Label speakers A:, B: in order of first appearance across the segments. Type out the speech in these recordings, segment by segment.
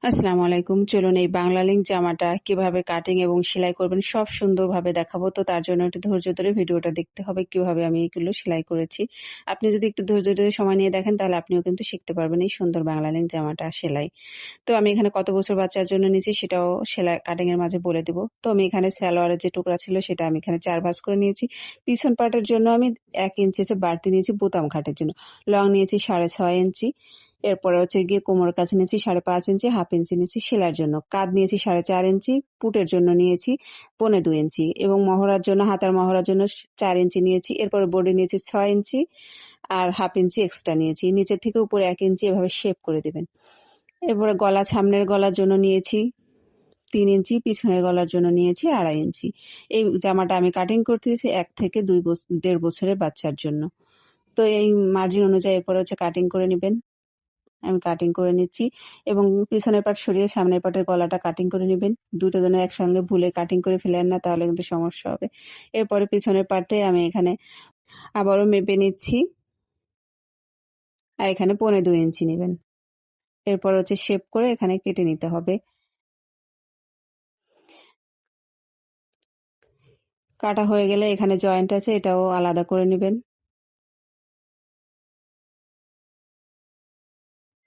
A: আসসালামু আলাইকুম। চলুন এই বাংলা লিঙ্ক জামাটা কিভাবে কাটিং এবং সেলাই করবেন সব সুন্দরভাবে দেখাবো। তো তার জন্য একটু ধৈর্য ধরে ভিডিওটা দেখতে হবে কিভাবে আমি এগুলো সেলাই করেছি। আপনি যদি একটু ধৈর্য ধরে সময় নিয়ে দেখেন তাহলে আপনিও কিন্তু শিখতে পারবেন এই সুন্দর বাংলা লিঙ্ক জামাটা সেলাই। তো আমি এখানে কত বছর বাচ্চার জন্য নিয়েছি সেটাও সেলাই কাটিং এর মাঝে বলে দিব। তো আমি এখানে সালোয়ারের যে টুকরা ছিল সেটা আমি এখানে ৪ ভাঁজ করে নিয়েছি। পিছন পার্টের জন্য আমি ১ ইঞ্চি বাড়তি নিয়েছি বোতাম খাটের জন্য। লং নিয়েছি ৬.৫ ইঞ্চি। এরপরে হচ্ছে গিয়ে কোমরের কাছে নিয়েছি ৫.৫ ইঞ্চি, ১/২ ইঞ্চি নিয়েছি সেলাইয়ের জন্য। কাঁধ নিয়েছি ৪.৫ ইঞ্চি, পুটের জন্য নিয়েছি ২.৫ ইঞ্চি এবং মহড়ার জন্য হাতার মহড়ার জন্য ৪ ইঞ্চি নিয়েছি। এরপরে বডি নিয়েছি ৬ ইঞ্চি আর ১/২ ইঞ্চি এক্সট্রা নিয়েছি। নিচের থেকে উপরে ১ ইঞ্চি এভাবে শেপ করে দিবেন। এরপরে সামনের গলার জন্য নিয়েছি ৩ ইঞ্চি, পিছনের গলার জন্য নিয়েছি ২.৫ ইঞ্চি। এই জামাটা আমি কাটিং করতেছি ১ থেকে ১.৫ বছরের বাচ্চার জন্য। তো এই মার্জিন অনুযায়ী এরপরে হচ্ছে কাটিং করে নিবেন। আমি কাটিং করে নিচ্ছি এবং পিছনের পার্ট সরিয়ে সামনের পার্টের গলাটা কাটিং করে নিবেন। দুটো যেন একসঙ্গে ভুলে কাটিং করে ফেলেন না, তাহলে কিন্তু সমস্যা হবে। এরপরে পিছনের পার্টে আমি এখানে আবারও মেপে নিচ্ছি আর এখানে ২.৫ ইঞ্চি নিবেন। এরপর হচ্ছে শেপ করে এখানে কেটে নিতে হবে। কাটা হয়ে গেলে এখানে জয়েন্ট আছে, এটাও আলাদা করে নিবেন।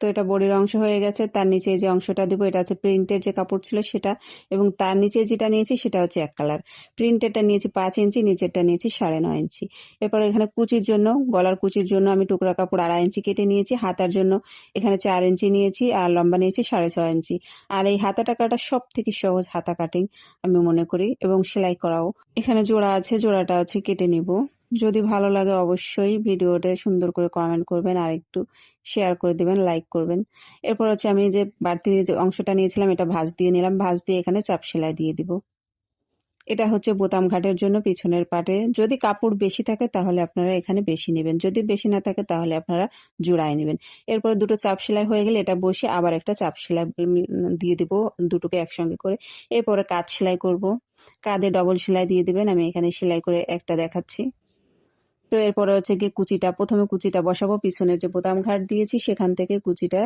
A: তো এটা বডির অংশ হয়ে গেছে। তার নিচে যে অংশটা দিব এটা হচ্ছে প্রিন্টের যে কাপড় ছিল সেটা, এবং তার নিচে যেটা নিয়েছি সেটা হচ্ছে এক কালার। প্রিন্টেরটা নিয়েছি ৫ ইঞ্চি, নিচেরটা নিয়েছি ৯.৫ ইঞ্চি। এরপর এখানে কুচির জন্য, গলার কুচির জন্য আমি টুকরা কাপড় ২.৫ ইঞ্চি কেটে নিয়েছি। হাতার জন্য এখানে ৪ ইঞ্চি নিয়েছি আর লম্বা নিয়েছি ৬.৫ ইঞ্চি। আর এই হাতাটা কাটা সব থেকে সহজ হাতা কাটিং আমি মনে করি, এবং সেলাই করাও। এখানে জোড়া আছে, জোড়াটা হচ্ছে কেটে নিব। যদি ভালো লাগে অবশ্যই ভিডিওটা সুন্দর করে কমেন্ট করবেন আর একটু শেয়ার করে দিবেন, লাইক করবেন। এরপর হচ্ছে আমি যে বাড়তি যে অংশটা নিয়েছিলাম এটা ভাঁজ দিয়ে নিলাম। ভাঁজ দিয়ে এখানে চাপ সেলাই দিয়ে দিব। এটা হচ্ছে বোতাম ঘাটের জন্য পিছনের পাটে। যদি কাপড় বেশি থাকে তাহলে আপনারা এখানে বেশি নেবেন। যদি বেশি না থাকে তাহলে আপনারা জোড়ায় নেবেন। এরপর দুটো চাপ সেলাই হয়ে গেলে এটা বসিয়ে আবার একটা চাপ সেলাই দিয়ে দিব দুটোকে একসঙ্গে করে। এরপরে কাঁধ সেলাই করব। কাঁধে ডবল সেলাই দিয়ে দিবেন। আমি এখানে সেলাই করে একটা দেখাচ্ছি। তো এরপরে হচ্ছে গিয়ে প্রথমে কুচিটা বসাবো। পিছনের যে বোতাম ঘাট দিয়েছি সেখান থেকে কুচিটা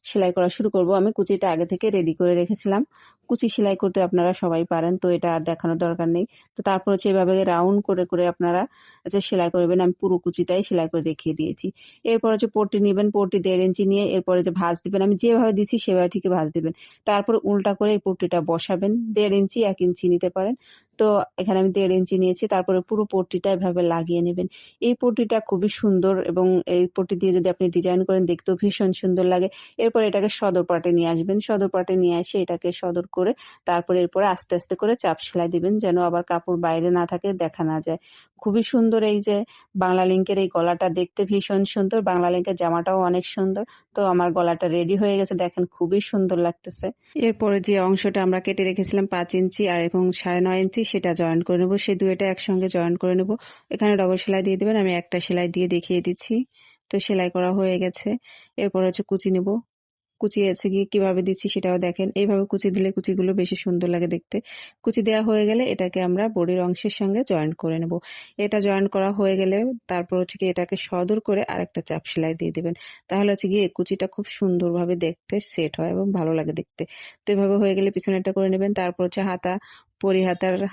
A: সেলাই করা শুরু করব। আমি কুচিটা আগে থেকে রেডি করে রেখেছিলাম। কুচি সেলাই করতে আপনারা সবাই পারেন, তো এটা আর দেখানোর দরকার নেই। তো তারপর হচ্ছে এভাবে রাউন্ড করে করে আপনারা সেলাই করবেন। আমি পুরো কুচিটাই সেলাই করে দেখিয়ে দিয়েছি। এরপর হচ্ছে পট্টি নিবেন। পট্টি ১.৫ ইঞ্চি নিয়ে এরপরে যে ভাঁজ দিবেন, আমি যেভাবে দিছি সেভাবে ঠিকই ভাঁজ দিবেন। তারপর উল্টা করে এই পট্টিটা বসাবেন। ১.৫ ইঞ্চি ১ ইঞ্চি নিতে পারেন। তো এখানে আমি ১.৫ ইঞ্চি নিয়েছি। তারপরে পুরো পট্টিটা এভাবে লাগিয়ে নেবেন। এই পট্টিটা খুবই সুন্দর, এবং এই পট্টি দিয়ে যদি আপনি ডিজাইন করেন দেখতেও ভীষণ সুন্দর লাগে। এরপর এটাকে সদর পার্টে নিয়ে আসবেন। সদর পার্টে নিয়ে এসে এটাকে সদর করে তারপরে এরপরে আস্তে আস্তে করে চাপ সেলাই দিবেন, যেন আবার কাপড় বাইরে না থাকে, দেখা না যায়। খুবই সুন্দর এই যে বাংলা লিংকের এই গলাটা, দেখতে ভীষণ সুন্দর। বাংলা লিংকের জামাটাও অনেক সুন্দর। তো আমার গলাটা রেডি হয়ে গেছে, দেখেন খুবই সুন্দর লাগতেছে। এরপরে যে অংশটা আমরা কেটে রেখেছিলাম ৫ ইঞ্চি আর এবং ৯.৫ ইঞ্চি সেটা জয়েন করে নেব। সেই দুইটা একসঙ্গে জয়েন করে নেব। এখানে ডবল সেলাই দিয়ে দিবেন। আমি একটা সেলাই দিয়ে দেখিয়ে দিচ্ছি। তো সেলাই করা হয়ে গেছে। এরপর হচ্ছে কুচি নেব। কুচি আছে গিয়ে কিভাবে দিচ্ছি সেটাও দেখেন। এইভাবে কুচি দিলে কুচিগুলো বেশি সুন্দর লাগে দেখতে। কুচি দেওয়া হয়ে গেলে এটাকে আমরা বডির অংশের সঙ্গে জয়েন্ট করে নেব। এটা জয়েন্ট করা হয়ে গেলে তারপর হচ্ছে গিয়ে এটাকে সদর করে আরেকটা চাপ সেলাই দিয়ে দিবেন। তাহলে হচ্ছে গিয়ে কুচিটা খুব সুন্দরভাবে দেখতে সেট হয় এবং ভালো লাগে দেখতে। তো এভাবে হয়ে গেলে পিছনেরটা করে নেবেন। তারপর হচ্ছে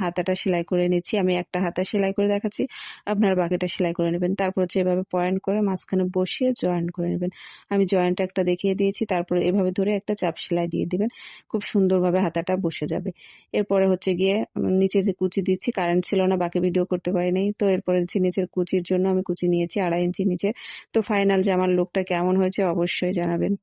A: হাতাটা সেলাই করে নিচ্ছি। আমি একটা হাতা সেলাই করে দেখাচ্ছি। আপনারা বাকিটা সেলাই করে নেবেন। তারপর হচ্ছে এভাবে পয়েন্ট করে মাঝখানে বসিয়ে জয়েন্ট করে নেবেন। আমি জয়েন্ট একটা দেখিয়ে দিয়েছি। তারপরে এভাবে ধরে একটা চাপ সেলাই দিয়ে দিবেন। খুব সুন্দরভাবে হাতাটা বসে যাবে। এরপরে হচ্ছে গিয়ে নিচে যে কুচি দিচ্ছি, কারেন্ট ছিল না, বাকি ভিডিও করতে পারি নাই। তো এরপরে হচ্ছে নিচের কুচির জন্য আমি কুচি নিয়েছি ২.৫ ইঞ্চি নিচে। তো ফাইনাল জামার লুকটা কেমন হয়েছে অবশ্যই জানাবেন।